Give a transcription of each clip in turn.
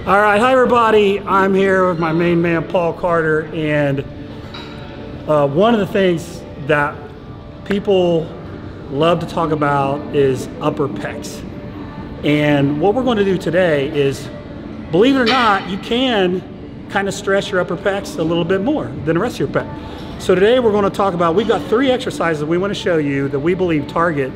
All right, hi everybody. I'm here with my main man, Paul Carter, and one of the things that people love to talk about is upper pecs. And what we're going to do today is, believe it or not, you can kind of stress your upper pecs a little bit more than the rest of your pec. So today we're going to talk about, we've got 3 exercises that we want to show you that we believe target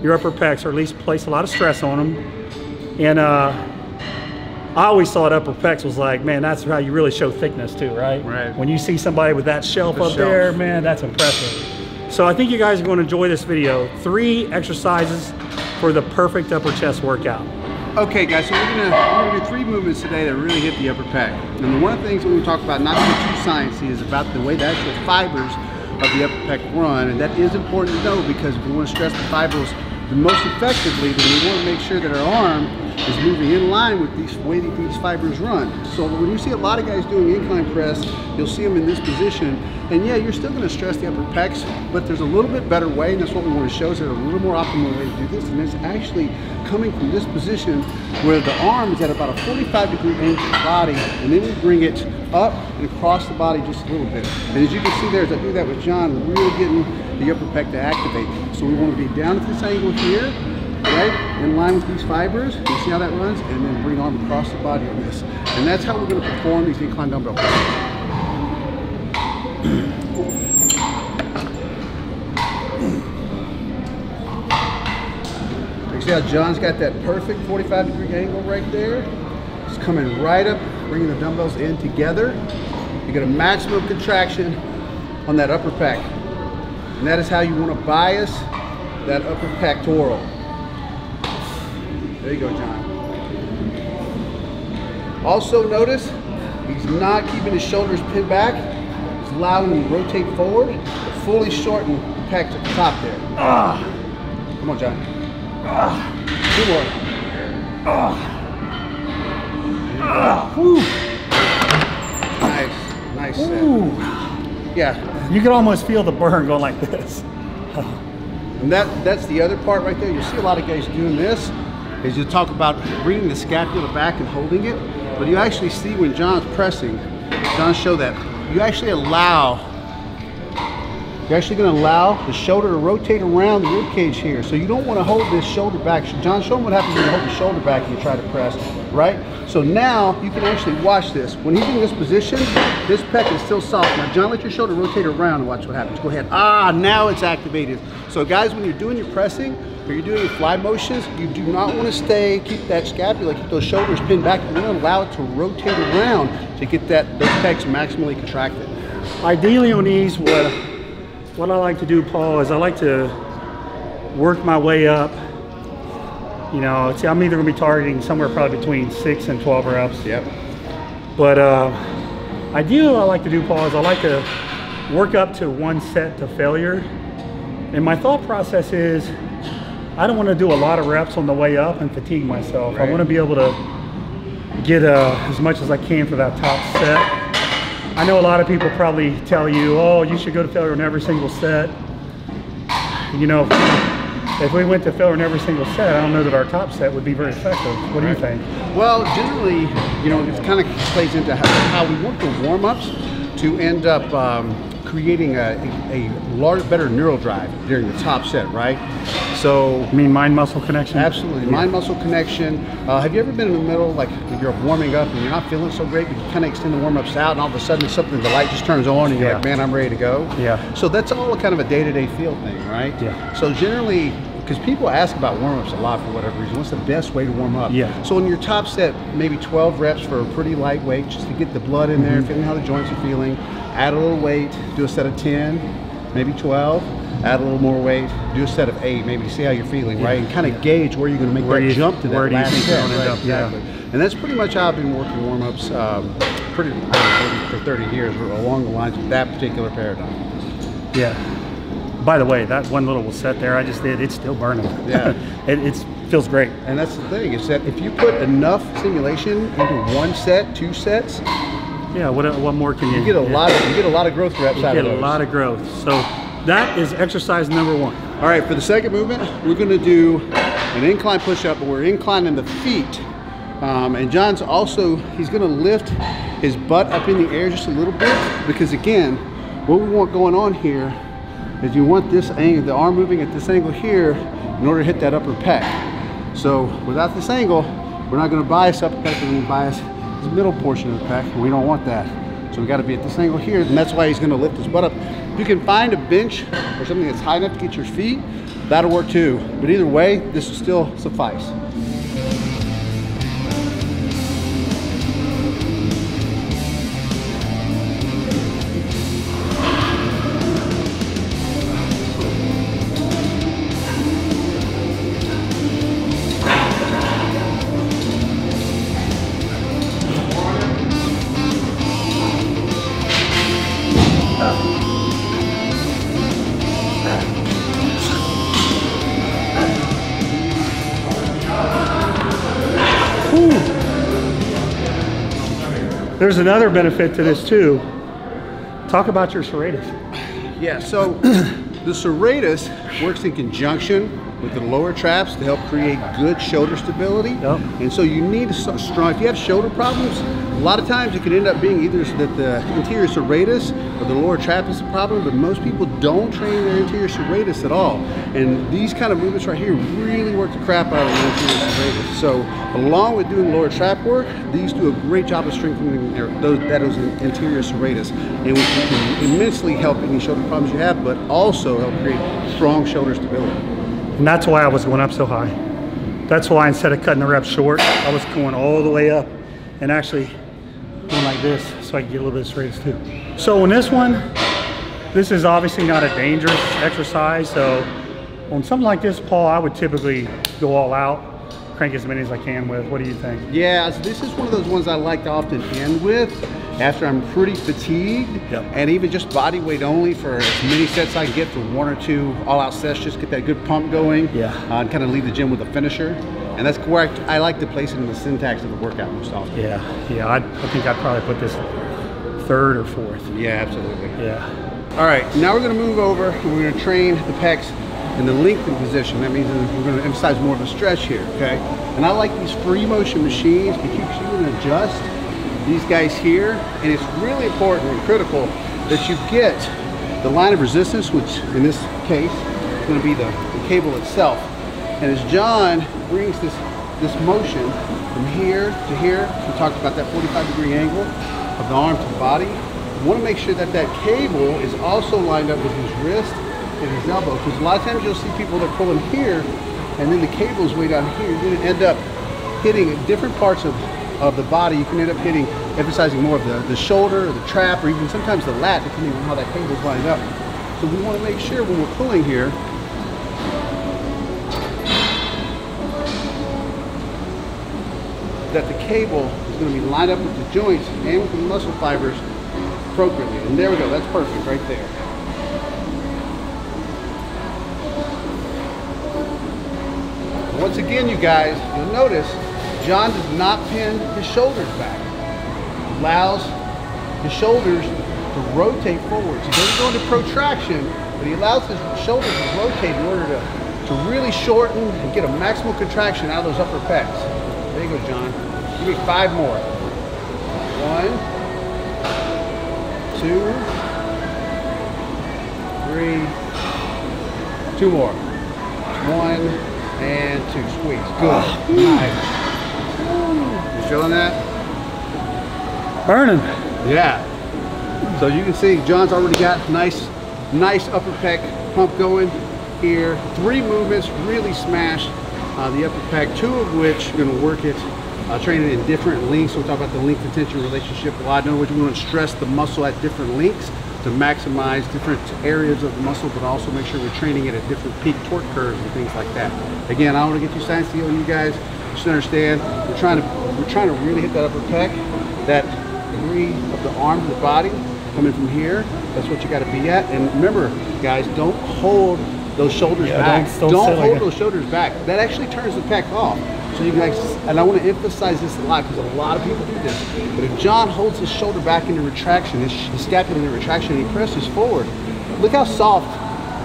your upper pecs, or at least place a lot of stress on them. And I always thought upper pecs was like, man, that's how you really show thickness too, right? Right. When you see somebody with that shelf up there, man, that's impressive. So I think you guys are going to enjoy this video. 3 exercises for the perfect upper chest workout. Okay guys, so we're gonna do 3 movements today that really hit the upper pec. And one of the things that we talk about, not to get too sciencey, is about the way the actual fibers of the upper pec run. And that is important to know, because if we want to stress the fibers the most effectively, then we want to make sure that our arm is moving in line with these way that these fibers run. So when you see a lot of guys doing incline press, you'll see them in this position, and yeah, you're still going to stress the upper pecs, but there's a little bit better way, and that's what we want to show. Is there's a little more optimal way to do this, and it's actually coming from this position where the arm is at about a 45-degree angle to the body, and then we bring it up and across the body just a little bit. And as you can see there, as I do that with John, we're really getting the upper pec to activate. So we want to be down at this angle here, right, in line with these fibers. You see how that runs? And then bring arm across the body on this. And that's how we're going to perform these incline dumbbell presses. You see how John's got that perfect 45-degree angle right there? It's coming right up, bringing the dumbbells in together. You get a maximum contraction on that upper pec. And that is how you want to bias that upper pectoral. There you go, John. Also notice, he's not keeping his shoulders pinned back. He's allowing them to rotate forward, fully shorten the pecs at the top there. Come on, John. 2 more. Nice set. Yeah. You can almost feel the burn going like this. And that's the other part right there. You see a lot of guys doing this, is you talk about bringing the scapula back and holding it, but you actually see when John's pressing, John show that, you're actually going to allow the shoulder to rotate around the rib cage here. So you don't want to hold this shoulder back. John, show him what happens when you hold the shoulder back and you try to press, right? So now you can actually watch this. When he's in this position, this pec is still soft. Now John, let your shoulder rotate around and watch what happens. Go ahead. Now it's activated. So guys, when you're doing your pressing or you're doing your fly motions, you do not want to keep that scapula, keep those shoulders pinned back. You want to allow it to rotate around to get those pecs maximally contracted. Ideally on these, what I like to do, Paul, is I like to work my way up. You know, see, I'm either going to be targeting somewhere probably between 6 and 12 reps. Yep. But ideally, what I like to do, Paul, is I like to work up to 1 set to failure. And my thought process is, I don't want to do a lot of reps on the way up and fatigue myself. Right. I want to be able to get as much as I can for that top set. I know a lot of people probably tell you, oh, you should go to failure in every single set. You know, if we went to failure in every single set, I don't know that our top set would be very effective. What do you think? Well, generally, you know, it kind of plays into how we want the warm-ups to end up creating a better neural drive during the top set, right? So, you mean mind-muscle connection? Absolutely, yeah. Mind-muscle connection. Have you ever been in the middle, like you're warming up and you're not feeling so great, but you kind of extend the warm-ups out, and all of a sudden the light just turns on and you're like, man, I'm ready to go? Yeah. So that's all kind of a day-to-day feel thing, right? Yeah. So generally, because people ask about warm-ups a lot for whatever reason, what's the best way to warm up? Yeah. So in your top set, maybe 12 reps for a pretty lightweight, just to get the blood in there, feeling how the joints are feeling. Add a little weight, do a set of 10, maybe 12. Add a little more weight, do a set of 8, maybe see how you're feeling, right? And kind of gauge where you're going to make that jump to that last set. Right, exactly. And that's pretty much how I've been working warm-ups for 30 years, along the lines of that particular paradigm. Yeah. By the way, that one little set there I just did, it's still burning. Yeah. it feels great. And that's the thing, is that if you put enough stimulation into 1 set, 2 sets, yeah, what more can you get a lot of, you get a lot of growth reps out of those. You get a lot of growth. So that is exercise number 1. All right, for the second movement, we're going to do an incline push-up, but we're inclining the feet And John's also, he's gonna lift his butt up in the air just a little bit, because again, what we want going on here is you want this angle, the arm moving at this angle here in order to hit that upper pec. So without this angle, we're not gonna bias upper pec, we're gonna bias this middle portion of the pec, and we don't want that. So we gotta be at this angle here, and that's why he's gonna lift his butt up. If you can find a bench or something that's high enough to get your feet, that'll work too. But either way, this will still suffice. There's another benefit to this too. Talk about your serratus. Yeah, so the serratus works in conjunction with the lower traps to help create good shoulder stability. Yep. And so you need to start strong. If you have shoulder problems, a lot of times it can end up being either that the interior serratus or the lower trap is the problem, but most people don't train their interior serratus at all. And these kind of movements right here really work the crap out of the interior serratus. So along with doing lower trap work, these do a great job of strengthening those interior serratus, and which can immensely help any shoulder problems you have, but also help create strong shoulder stability. And that's why I was going up so high. That's why instead of cutting the reps short, I was going all the way up and actually going like this so I can get a little bit of serratus too. So on this one, this is obviously not a dangerous exercise. So on something like this, Paul, I would typically go all out, crank as many as I can with. What do you think? Yeah, so this is one of those ones I like to often end with after I'm pretty fatigued. Yep. And even just body weight only for as many sets I can get for 1 or 2 all-out sets, just get that good pump going. Yeah. And kind of leave the gym with a finisher. And that's where I like to place it in the syntax of the workout most often. Yeah, I think I'd probably put this 3rd or 4th. Yeah, absolutely. Yeah. All right, now we're going to move over and we're going to train the pecs in the lengthened position. That means we're going to emphasize more of a stretch here, okay? And I like these free motion machines because you can adjust these guys here, and it's really important and critical that you get the line of resistance, which in this case is going to be the cable itself. And as John brings this motion from here to here, we talked about that 45-degree angle of the arm to the body. You want to make sure that that cable is also lined up with his wrist and his elbow, because a lot of times you'll see people that are pulling here and then the cable's way down here. You're going to end up hitting different parts of the body. You can end up emphasizing more of the shoulder or the trap or even sometimes the lat, depending on how that cable's lined up. So we want to make sure when we're pulling here that the cable is going to be lined up with the joints and with the muscle fibers appropriately. And there we go, that's perfect right there. Once again, you guys, you'll notice John does not pin his shoulders back. He allows his shoulders to rotate forwards. He doesn't go into protraction, but he allows his shoulders to rotate in order to really shorten and get a maximal contraction out of those upper pecs. There you go, John. Give me 5 more. 1, 2, 3, 2 more. 1 and 2. Squeeze. Good. Nice. You feeling that? Burning. Yeah. So you can see John's already got nice upper pec pump going here. 3 movements really smashed the upper pec, 2 of which are going to work it, train it in different lengths. We'll talk about the length to tension relationship a lot. In other words, we want to stress the muscle at different lengths to maximize different areas of the muscle, but also make sure we're training it at different peak torque curves and things like that. Again, I don't want to get too sciencey on you guys. Just understand, we're trying to really hit that upper pec, that degree of the arm to the body coming from here. That's what you got to be at. And remember, guys, don't hold those shoulders back. Don't hold those shoulders back. That actually turns the pec off. So you guys, and I want to emphasize this a lot because a lot of people do this. But if John holds his shoulder back into retraction, his scapula into retraction, and he presses forward, look how soft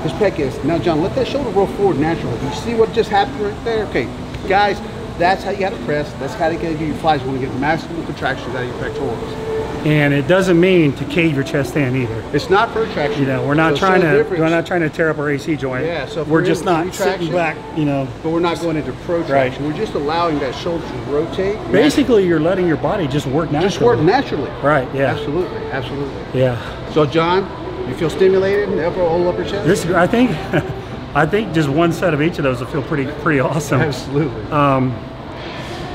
his pec is. Now, John, let that shoulder roll forward naturally. You see what just happened right there? Okay, guys, that's how you got to press. That's how you got to do your flies. You want to get maximum contractions out of your pectorals. And it doesn't mean to cave your chest in either. It's not protraction. You know, we're not trying to tear up our AC joint. Yeah, so we're just not sitting back, you know. But we're not going into protraction. Right. We're just allowing that shoulder to rotate. Basically, you're letting your body just work naturally. Just work naturally. Right, yeah. Absolutely, absolutely. Yeah. So John, you feel stimulated in the whole upper chest? This, I think, I think just one set of each of those will feel pretty awesome. Absolutely.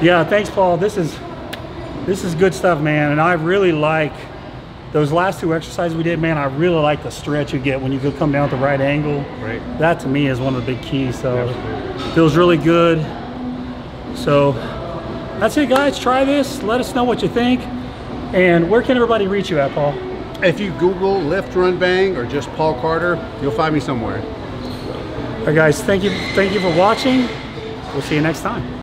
Yeah, thanks, Paul. This is good stuff, man. And I really like those last two exercises we did, man. I really like the stretch you get when you come down at the right angle. Right. That to me is one of the big keys. So absolutely. Feels really good. So that's it, guys. Try this. Let us know what you think. And where can everybody reach you at, Paul? If you Google lift, run, bang, or just Paul Carter, you'll find me somewhere. All right, guys. Thank you for watching. We'll see you next time.